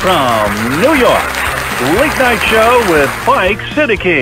from New York, Late Night Show with Mike Siddiqui.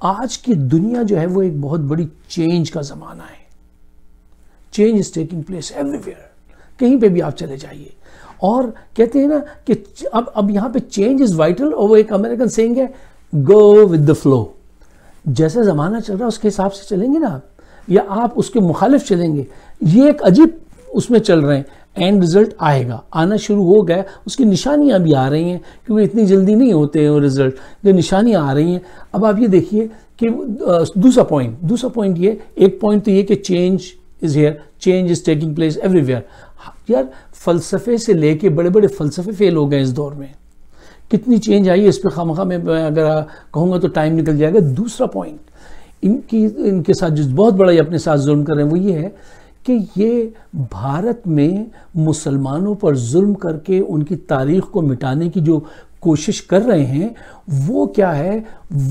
آج کی دنیا جو ہے وہ ایک بہت بڑی چینج کا زمانہ ہے. Change is taking place every where. کہیں پہ بھی آپ چلے جائیے. اور کہتے ہیں نا کہ اب یہاں پہ چینج از وائٹل, اور وہ ایک امریکن سینگ ہے, گو ود دا فلو. جیسا زمانہ چل رہا ہے اس کے حساب سے چلیں گے نا آپ, یا آپ اس کے مخالف چلیں گے. یہ ایک عجیب اس میں چل رہے ہیں. اینڈ رزلٹ آئے گا, آنا شروع ہو گیا, اس کی نشانیاں بھی آ رہی ہیں, کیونکہ اتنی جلدی نہیں ہوتے ہیں وہ رزلٹ, جو نشانیاں آ رہی ہیں. اب آپ یہ دیکھیے کہ دوسرا پوائنٹ یہ, ایک پوائنٹ تو یہ کہ change is here, change is taking place every where. یار فلسفے سے لے کے بڑے بڑے فلسفے فیل ہو گئے اس دور میں. کتنی چینج آئی ہے اس پہ خامخواہ میں اگر کہوں گا تو ٹائم نکل جائے گا. دوسرا پوائنٹ ان کے ساتھ جو بہت بڑا یہ اپنے ساتھ ظلم کر رہے ہیں وہ یہ ہے کہ یہ بھارت میں مسلمانوں پر ظلم کر کے ان کی تاریخ کو مٹانے کی جو کوشش کر رہے ہیں, وہ کیا ہے,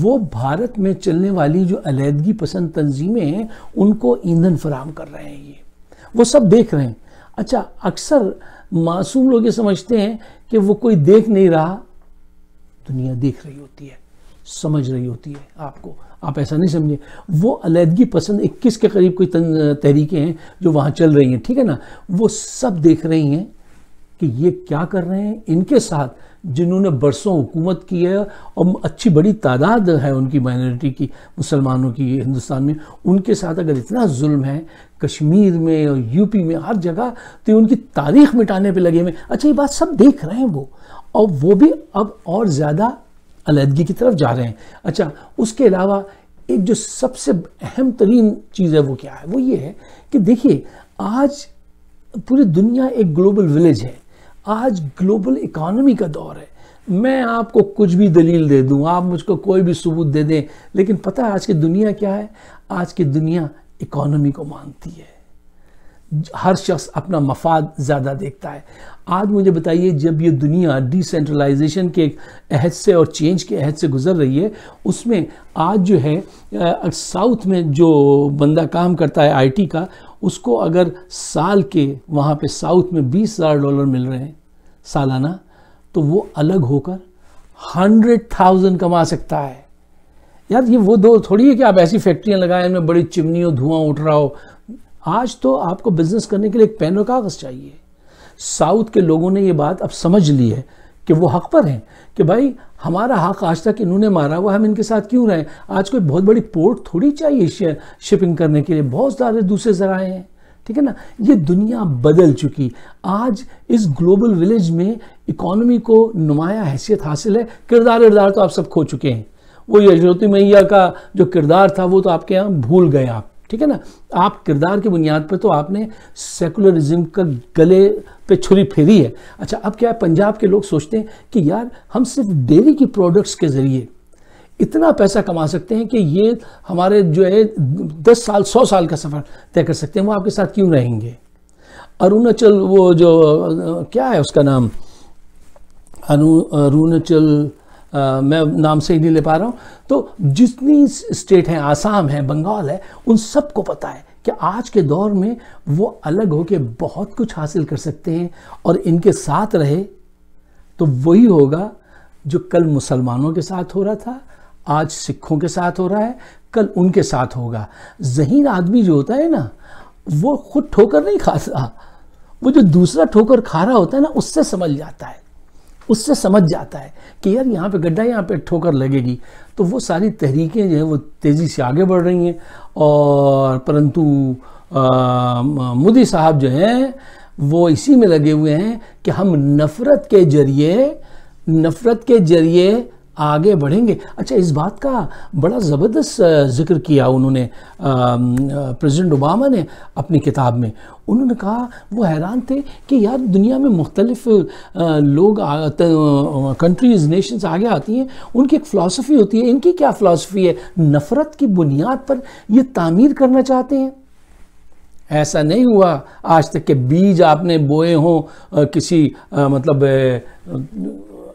وہ بھارت میں چلنے والی جو علیحدگی پسند تنظیمیں ہیں ان کو ایندھن فراہم کر رہے ہیں. یہ وہ سب دیکھ رہے ہیں. اچھا, اکثر معصوم لوگ یہ سمجھتے ہیں کہ وہ کوئی دیکھ نہیں رہا, دنیا دیکھ رہی ہوتی ہے, سمجھ رہی ہوتی ہے آپ کو. آپ ایسا نہیں سمجھے. وہ علیحدگی پسند 21 کے قریب کوئی تحریکیں ہیں جو وہاں چل رہی ہیں, ٹھیک ہے نا, وہ سب دیکھ رہی ہیں کہ یہ کیا کر رہے ہیں. ان کے ساتھ جنہوں نے برسوں حکومت کی ہے اور اچھی بڑی تعداد ہے ان کی مائنورٹی کی, مسلمانوں کی ہندوستان میں, ان کے ساتھ اگر اتنا ظلم ہے کشمیر میں اور یو پی میں ہر جگہ, تو ان کی تاریخ مٹانے پہ لگے ہوئے. اچھا, یہ بات سب دیکھ رہے ہیں وہ, اور وہ بھی اب اور زیادہ علیحدگی کی طرف جا رہے ہیں. اچھا, اس کے علاوہ ایک جو سب سے اہم ترین چیز ہے وہ کیا ہے, وہ یہ ہے کہ دیکھیے آج پوری دنیا ایک گلوبل ولیج ہے. آج گلوبل اکانومی کا دور ہے. میں آپ کو کچھ بھی دلیل دے دوں, آپ مجھ کو کوئی بھی ثبوت دے دیں, لیکن پتہ ہے آج کی دنیا کیا ہے؟ آج کی دنیا اکانومی کو مانتی ہے. ہر شخص اپنا مفاد زیادہ دیکھتا ہے. آج مجھے بتائیے, جب یہ دنیا ڈی سینٹرلائزیشن کے عہد سے اور چینج کے عہد سے گزر رہی ہے, اس میں آج جو ہے ساؤتھ میں جو بندہ کام کرتا ہے آئی ٹی کا, اس کو اگر سال کے وہاں پہ ساؤتھ میں $20,000 مل رہے ہیں سالانہ, تو وہ الگ ہو کر 100,000 کما سکتا ہے. یار یہ وہ دور تھوڑی ہے کہ آپ ایسی فیکٹریاں لگائیں ان میں بڑی چمنیوں دھواں اٹھ رہا ہو. آج تو آپ کو بزنس کرنے کے لیے ایک پین اور کاغذ چاہیے. ساؤتھ کے لوگوں نے یہ بات اب سمجھ لی ہے کہ وہ حق پر ہیں کہ بھائی ہمارا حق آج تک انہوں نے مارا ہوا, ہم ان کے ساتھ کیوں رہیں. آج کوئی بہت بڑی پورٹ تھوڑی چاہیے شپنگ کرنے کے لیے, بہت سارے دوسرے ذرائع ہیں, ٹھیک ہے نا. یہ دنیا بدل چکی. آج اس گلوبل ولیج میں اکانومی کو نمایاں حیثیت حاصل ہے. کردار تو آپ سب کھو چکے ہیں. وہ یشومتی میاں کا جو کردار تھا وہ تو آپ کے یہاں بھول گئے آپ, ٹھیک ہے نا. آپ کردار کی بنیاد پہ تو آپ نے سیکولرزم کا گلے پہ چھری پھیری ہے. اچھا, اب کیا ہے, پنجاب کے لوگ سوچتے ہیں کہ یار ہم صرف ڈیری کی پروڈکٹس کے ذریعے اتنا پیسہ کما سکتے ہیں کہ یہ ہمارے جو ہے 10 سال 100 سال کا سفر طے کر سکتے ہیں. وہ آپ کے ساتھ کیوں رہیں گے؟ اروناچل, وہ جو کیا ہے اس کا نام, اروناچل, میں نام سے ہی نہیں لے پا رہا ہوں. تو جتنی اسٹیٹ ہیں, آسام ہے, بنگال ہے, ان سب کو پتہ ہے کہ آج کے دور میں وہ الگ ہو کے بہت کچھ حاصل کر سکتے ہیں, اور ان کے ساتھ رہے تو وہی ہوگا جو کل مسلمانوں کے ساتھ ہو رہا تھا, آج سکھوں کے ساتھ ہو رہا ہے, کل ان کے ساتھ ہوگا. ذہین آدمی جو ہوتا ہے نا, وہ خود ٹھوکر نہیں کھاتا, وہ جو دوسرا ٹھوکر کھا رہا ہوتا ہے نا, اس سے سمجھ جاتا ہے, اس سے سمجھ جاتا ہے کہ یار یہاں پہ گڈھا, یہاں پہ ٹھوکر لگے گی. تو وہ ساری تحریکیں جو ہیں وہ تیزی سے آگے بڑھ رہی ہیں. اور پرنتو مودی صاحب جو ہیں وہ اسی میں لگے ہوئے ہیں کہ ہم نفرت کے ذریعے آگے بڑھیں گے. اچھا, اس بات کا بڑا زبردست ذکر کیا انہوں نے, پریزیڈنٹ اوباما نے اپنی کتاب میں. انہوں نے کہا وہ حیران تھے کہ یار دنیا میں مختلف لوگ, کنٹریز, نیشنز آگے آتی ہیں, ان کی ایک فلسفی ہوتی ہے. ان کی کیا فلسفی ہے؟ نفرت کی بنیاد پر یہ تعمیر کرنا چاہتے ہیں. ایسا نہیں ہوا آج تک کہ بیج آپ نے بوئے ہوں کسی مطلب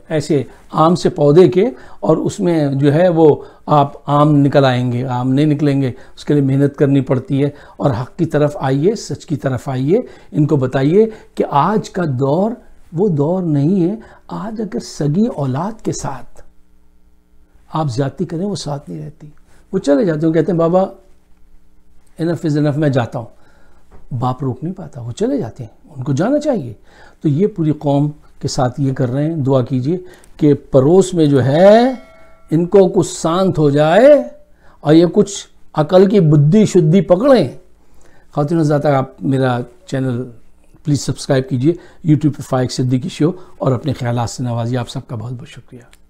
ایسے آم سے پودے کے, اور اس میں جو ہے وہ آپ آم نکل آئیں گے. آم نہیں نکلیں گے, اس کے لیے محنت کرنی پڑتی ہے. اور حق کی طرف آئیے, سچ کی طرف آئیے, ان کو بتائیے کہ آج کا دور وہ دور نہیں ہے. آج اگر سگی اولاد کے ساتھ آپ زیادتی کریں وہ ساتھ نہیں رہتی. وہ چلے جاتے ہیں، کہتے ہیں بابا انف از انف، میں جاتا ہوں. باپ روک نہیں پاتا، وہ چلے جاتے ہیں، ان کو جانا چاہیے. تو یہ پوری قوم کے ساتھ یہ کر رہے ہیں. دعا کیجئے کہ پڑوس میں جو ہے ان کو کچھ شانت ہو جائے اور یہ کچھ عقل کی بدھی شدھی پکڑیں. خواتین حضرات، آپ میرا چینل پلیز سبسکرائب کیجئے یوٹیوب پہ فائق صدیقی شو، اور اپنے خیالات سے نوازیے. آپ سب کا بہت بہت شکریہ.